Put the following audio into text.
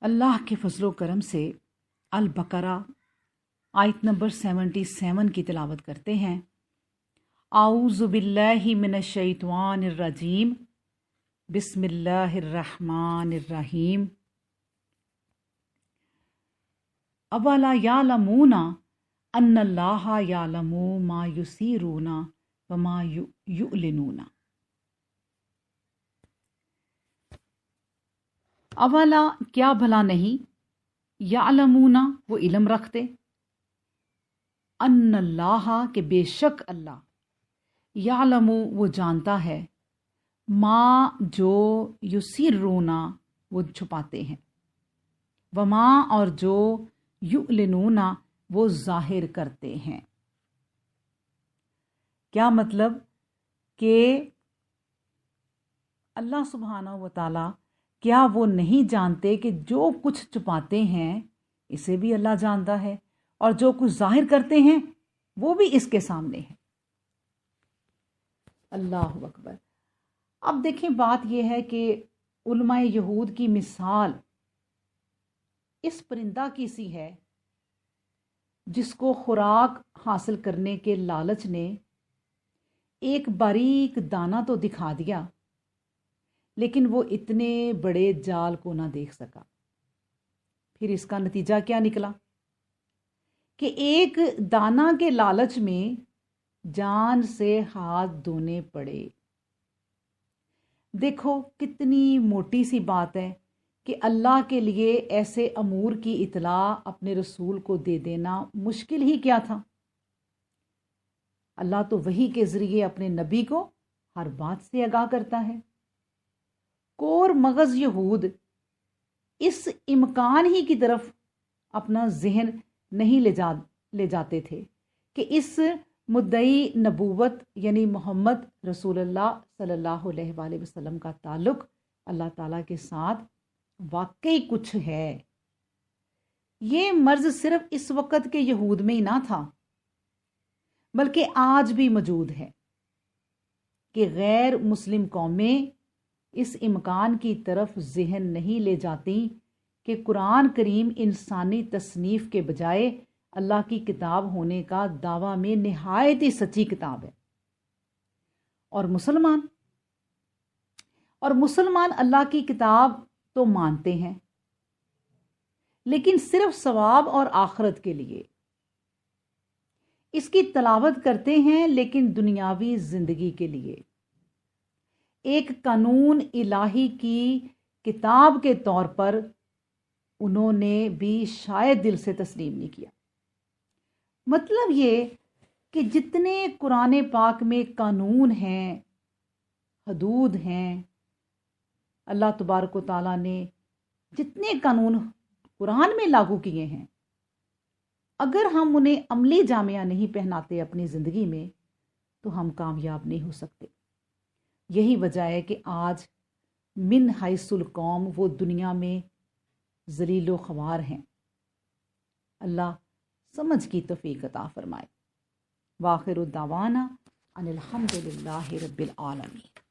اللہ کے فضل و کرم سے البقرہ آیت نمبر 77 کی تلاوت کرتے ہیں۔ اعوذ باللہ من الشیطان الرجیم، بسم اللہ الرحمن الرحیم۔ اولا یعلمون ان اللہ یعلم ما یسرون وما یعلنون۔ اولا کیا بھلا نہیں، یعلمون وہ علم رکھتے، ان اللہ کہ بے شک اللہ، یعلم وہ جانتا ہے، ما جو یسرون وہ چھپاتے ہیں، وما اور جو یعلنون وہ ظاہر کرتے ہیں۔ کیا مطلب کہ اللہ سبحانہ و تعالی کیا وہ نہیں جانتے کہ جو کچھ چھپاتے ہیں اسے بھی اللہ جانتا ہے، اور جو کچھ ظاہر کرتے ہیں وہ بھی اس کے سامنے ہے۔ اللہ اکبر۔ اب دیکھیں، بات یہ ہے کہ علماء یہود کی مثال اس پرندہ کی سی ہے جس کو خوراک حاصل کرنے کے لالچ نے ایک باریک دانہ تو دکھا دیا، لیکن وہ اتنے بڑے جال کو نہ دیکھ سکا۔ پھر اس کا نتیجہ کیا نکلا کہ ایک دانہ کے لالچ میں جان سے ہاتھ دھونے پڑے۔ دیکھو کتنی موٹی سی بات ہے کہ اللہ کے لیے ایسے امور کی اطلاع اپنے رسول کو دے دینا مشکل ہی کیا تھا۔ اللہ تو وحی کے ذریعے اپنے نبی کو ہر بات سے آگاہ کرتا ہے۔ کور مغز یہود اس امکان ہی کی طرف اپنا ذہن نہیں لے جاتے تھے کہ اس مدعی نبوت یعنی محمد رسول اللہ صلی اللہ علیہ وآلہ وسلم کا تعلق اللہ تعالیٰ کے ساتھ واقعی کچھ ہے۔ یہ مرض صرف اس وقت کے یہود میں ہی نہ تھا، بلکہ آج بھی موجود ہے کہ غیر مسلم قومیں اس امکان کی طرف ذہن نہیں لے جاتی کہ قرآن کریم انسانی تصنیف کے بجائے اللہ کی کتاب ہونے کا دعویٰ میں نہایت ہی سچی کتاب ہے، اور مسلمان اللہ کی کتاب تو مانتے ہیں، لیکن صرف ثواب اور آخرت کے لیے اس کی تلاوت کرتے ہیں، لیکن دنیاوی زندگی کے لیے ایک قانون الہی کی کتاب کے طور پر انہوں نے بھی شاید دل سے تسلیم نہیں کیا۔ مطلب یہ کہ جتنے قرآن پاک میں قانون ہیں، حدود ہیں، اللہ تبارک و تعالیٰ نے جتنے قانون قرآن میں لاگو کیے ہیں، اگر ہم انہیں عملی جامعہ نہیں پہناتے اپنی زندگی میں تو ہم کامیاب نہیں ہو سکتے۔ یہی وجہ ہے کہ آج من حیث القوم وہ دنیا میں ذلیل و خوار ہیں۔ اللہ سمجھ کی توفیق عطا فرمائے۔ وآخر الدعوانا ان الحمد للہ رب العالمین۔